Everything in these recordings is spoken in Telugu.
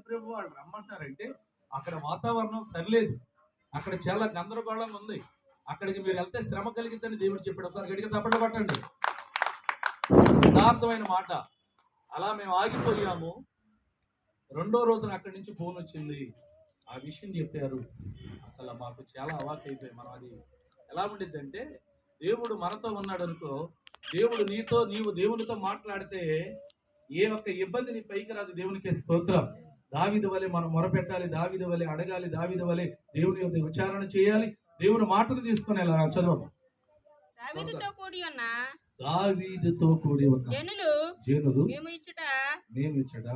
ప్రభు వాళ్ళు రమ్మంటారంటే అక్కడ వాతావరణం సరిలేదు, అక్కడ చాలా గందరగోళంగా ఉంది, అక్కడికి మీరు వెళ్తే శ్రమ కలిగిద్దని దేవుడు చెప్పాడు. ఒకసారి గట్టిగా చప్పట్లు పట్టండి. యథార్థమైన మాట. అలా మేము ఆగిపోయాము. రెండో రోజున అక్కడి నుంచి ఫోన్ వచ్చింది, ఆ విషయం చెప్పారు. అసలు మాకు చాలా అవాక్ అయిపోయి. మనం అది ఎలా ఉండిద్ది అంటే, దేవుడు మనతో ఉన్నాడు అనుకో, దేవుడు నీవు దేవునితో మాట్లాడితే ఏ ఒక్క ఇబ్బంది నీ పైకి రాదు. దేవునికి స్తోత్రం. దావీదు వలె మనం మొరపెట్టాలి, దావీదు వలె అడగాలి, దావీదు వలె దేవుని యొక్క విచారణ చేయాలి, దేవుని మాటను తీసుకుని వెళ్ళాలి. చదువు. దావీదుతో కూడి ఉన్న జనులు మేము ఇచ్చట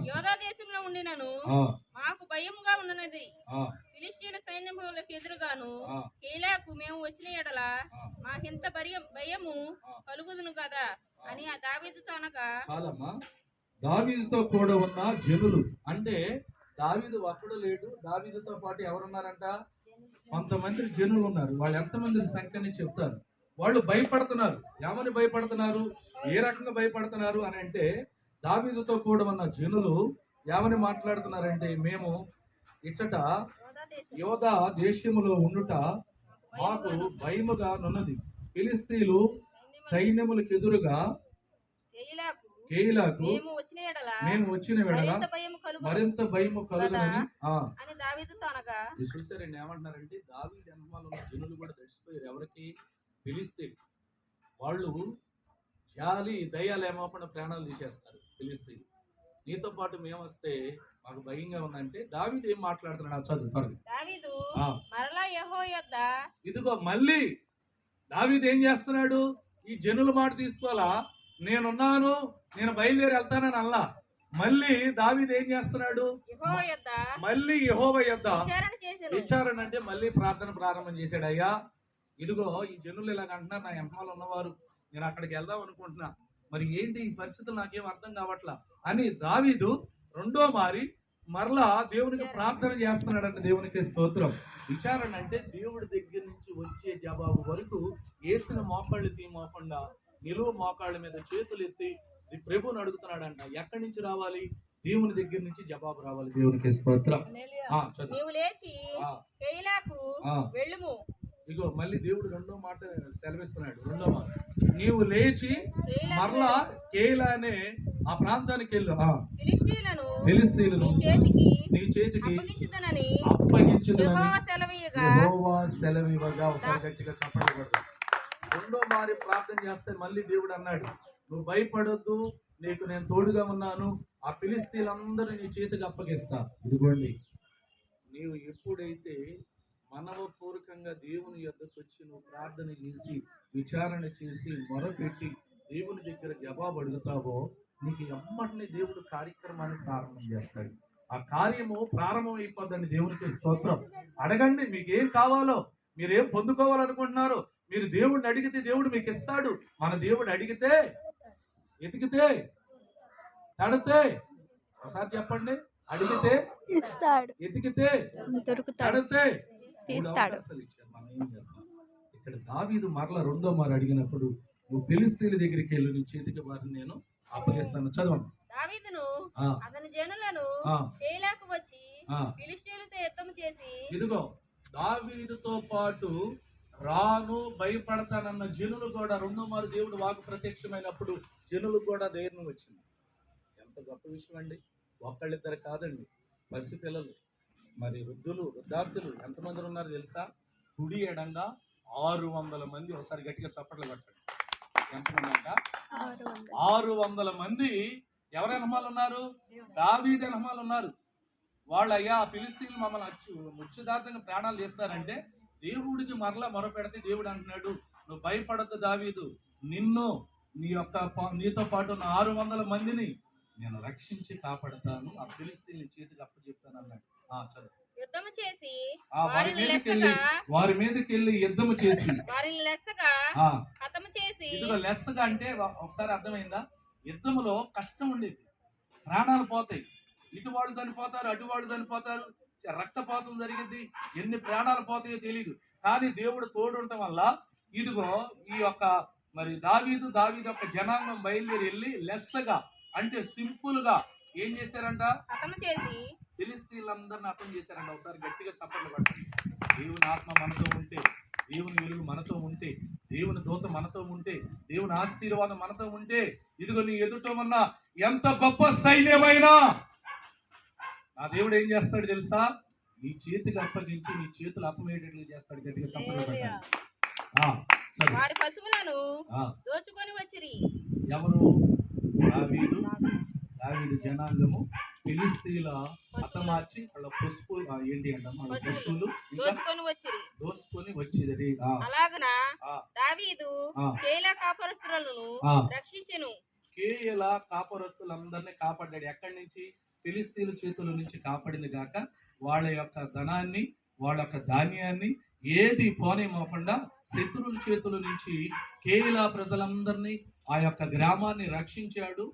యోధా దేశంలో ఉండినను మాకు భయముగా ఉన్నది. ఫిలిష్తీయుల సైన్యములకు ఎదురుగాను కేలాకు మేము వచ్చిన ఎడల మాకింత భయము కలుగుదును కదా అని ఆ దావీదుతో అనగా, చాలమ్మా. దావీదుతో కూడా ఉన్న జనులు అంటే దావీదు ఒక్కడు లేడు, దావీదుతో పాటు ఎవరున్నారంట? కొంతమంది జనులు ఉన్నారు. వాళ్ళు ఎంతమంది సంఖ్యని చెప్తారు. వాళ్ళు భయపడుతున్నారు. ఏమని భయపడుతున్నారు, ఏ రకంగా భయపడుతున్నారు అని అంటే, దావీదుతో కూడా ఉన్న జనులు ఏమని మాట్లాడుతున్నారంటే, మేము ఇచ్చట యోధా దేశములో ఉండుట మాకు భయముగా నున్నది. ఫిలిష్తీయులు సైన్యములకు ఎదురుగా కేయిలాకు మేము వచ్చిన వెడల మరింత భయము కలుగునని చూసారండి. ఏమంటున్నారంటే, దావీదు వెనకాల ఉన్న జనులు కూడా దర్శిపోయారు. ఎవరికి? ఫిలిష్తీయులు. వాళ్ళు జాలి దయ లేమకుండా ప్రాణాలు తీసేస్తారు ఫిలిష్తీయులు. నీతో పాటు మేము వస్తే మాకు భయంగా ఉందంటే దావీదు ఏం మాట్లాడుతున్నాడు? చదువు. ఇదిగో మళ్ళీ దావీదు ఏం చేస్తున్నాడు? ఈ జనుల మాట తీసుకోవాలా, నేనున్నాను, నేను బయలుదేరి వెళ్తానని అల్లా. మళ్ళీ దావీదు ఏం చేస్తున్నాడు? మళ్ళీ యెహోవా యొద్ద విచారణ అంటే మళ్ళీ ప్రార్థన ప్రారంభం చేశాడు. అయ్యా, ఇదిగో ఈ జనులు ఇలాగ అంటున్నారు, నా వెనకాల ఉన్నవారు, నేను అక్కడికి వెళ్దాం అనుకుంటున్నా, మరి ఏంటి ఈ పరిస్థితులు నాకేం అర్థం కావట్లా అని దావీదు రెండో మారి మరలా దేవునికి ప్రార్థన చేస్తున్నాడంటే దేవునికి స్తోత్రం. విచారణ అంటే దేవుడి దగ్గర నుంచి వచ్చే జవాబు వరకు వేసిన మోకాళ్ళు తీయమోకుండా నిలువు మోకాళ్ళ మీద చేతులు ఎత్తి ప్రభువుని అడుగుతున్నాడంట. ఎక్కడి నుంచి రావాలి? దేవుని దగ్గర నుంచి జవాబు రావాలి. దేవునికి స్తోత్రం. ఇగో మళ్ళీ దేవుడు రెండో మాట సెలవిస్తున్నాడు. రెండో మాట, నీవు లేచి మరలా కేయిలా అనే ఆ ప్రాంతానికి వెళ్ళు, ఫిలిష్తీయులను నీ చేతికి అప్పగించుదునని యెహోవా సెలవివ్వగా. ఒకసారి గట్టిగా చెప్పకూడదు. రెండో మారి ప్రార్థన చేస్తే మళ్ళీ దేవుడు అన్నాడు, నువ్వు భయపడొద్దు, నీకు నేను తోడుగా ఉన్నాను, ఆ ఫిలిష్తీయులందరూ నీ చేతికి అప్పగిస్తా. ఇదిగోండి, నీవు ఎప్పుడైతే మనవపూర్వకంగా దేవుని యొద్దకు వచ్చి నువ్వు ప్రార్థన చేసి విచారణ చేసి మొరపెట్టి దేవుని దగ్గర జవాబు అడుగుతావో, నీకు ఎమ్మటిని దేవుడు కార్యక్రమాన్ని ప్రారంభం చేస్తాడు. ఆ కార్యము ప్రారంభం అయిపోద్దండి. దేవునికి స్తోత్రం. అడగండి, మీకు ఏం కావాలో, మీరేం పొందుకోవాలనుకుంటున్నారో మీరు దేవుడిని అడిగితే దేవుడు మీకు ఇస్తాడు. మన దేవుడు అడిగితే, ఎతికితే, తడితే, ఒకసారి చెప్పండి, అడిగితే ఇస్తాడు, ఎతికితే తడితే తీస్తాడు. మనం ఏం చేస్తాం? ఇక్కడ దావీదు మరల రెండో మారు అడిగినప్పుడు, నువ్వు ఫిలిష్తీయుల దగ్గరికి వెళ్ళి నీ చేతికి వారిని నేను అప్పగిస్తాను. చదవండి. దావీదును అతని జనులను కేయిలాకు వచ్చి ఫిలిష్తీయులతో యుద్ధం చేసి, ఇదిగో దావీదుతో పాటు రాను భయపడతానన్న జనులు కూడా రెండో మారు దేవుడు వాకు ప్రత్యక్షమైనప్పుడు జనులు కూడా ధైర్యం వచ్చింది. ఎంత గొప్ప విషయం అండి. ఒక్కళ్ళిద్దరు కాదండి, పసి పిల్లలు, మరి వృద్ధులు, వృద్ధార్థులు ఎంతమంది ఉన్నారు తెలుసా? కుడి ఎడంగా 600 మంది. ఒకసారి గట్టిగా చప్పట్లు కొట్టండి. ఎంతమంది అంట? 600 మంది. ఎవరి హనుమాలు ఉన్నారు? దావీదు హనుమాలు ఉన్నారు. వాళ్ళు, అయ్యా ఫిలిష్తీయులు మమ్మల్ని ముచ్చుదార్థంగా ప్రాణాలు చేస్తారంటే దేవుడికి మరలా మొరపెడితే దేవుడు అంటున్నాడు, నువ్వు భయపడద్దు దావీదు, నిన్ను నీతో పాటు ఉన్న 600 మందిని నేను రక్షించి కాపాడతాను, ఆ ఫిలిష్తీయుల చేతికి అప్పచెప్తాను అన్నాడు. చదువు. వారి మీదకి వెళ్ళి యుద్ధము చేసి ఇదిగో లెస్సగా అంటే ఒకసారి అర్థమైందా? యుద్ధములో కష్టం ఉండేది, ప్రాణాలు పోతాయి, ఇటు వాళ్ళు చనిపోతారు, అటు వాళ్ళు చనిపోతారు, రక్తపాతం జరిగింది, ఎన్ని ప్రాణాలు పోతాయో తెలియదు. కానీ దేవుడు తోడుండటం వల్ల ఇదిగో ఈ యొక్క మరి దావీదు యొక్క జనాంగం బయలుదేరి వెళ్ళి లెస్సగా అంటే సింపుల్ గా ఏం చేశారంట? ఫిలిస్తీన్లందరిని అర్థం చేశారండి. ఒకసారి గట్టిగా చప్పట్లు పట్టండి. దేవుని ఆత్మ మనతో ఉంటే, దేవుని వెలుగు మనతో ఉంటే, దేవుని దూత మనతో ఉంటే, దేవుని ఆశీర్వాదం మనతో ఉంటే, ఇదిగో నీ ఎదుట ఉన్న ఎంత గొప్ప సైన్యమైనా నా దేవుడు ఏం చేస్తాడు తెలుసా? నీ చేతికి అప్పగించి నీ చేతులు అప్పమయ్యేటట్లు చేస్తాడు. గట్టిగా చప్పట్లు పట్టాలి. వారి పశువులను దోచుకొని వచ్చిరి. ఎవరు? దావీదు జనాంగము ఫిలిస్తీన్ల హతమార్చి వాళ్ళ పశువులు ఏంటి అంటాం, వాళ్ళ పశువులు దోసుకొని వచ్చేది. అలాగన దావీదు కేలా కాపురస్తులను రక్షించెను. కేయలా కాపురస్తులందరినీ కాపాడాడు. ఎక్కడి నుంచి? ఫిలిస్తీన్ల చేతుల నుంచి కాపాడింది గాక వాళ్ళ యొక్క ధనాన్ని, వాళ్ళ యొక్క ధాన్యాన్ని ఏది పోనేమోకుండా శత్రువుల చేతుల నుంచి కేయలా ప్రజలందరినీ, ఆ యొక్క గ్రామాన్ని రక్షించాడు.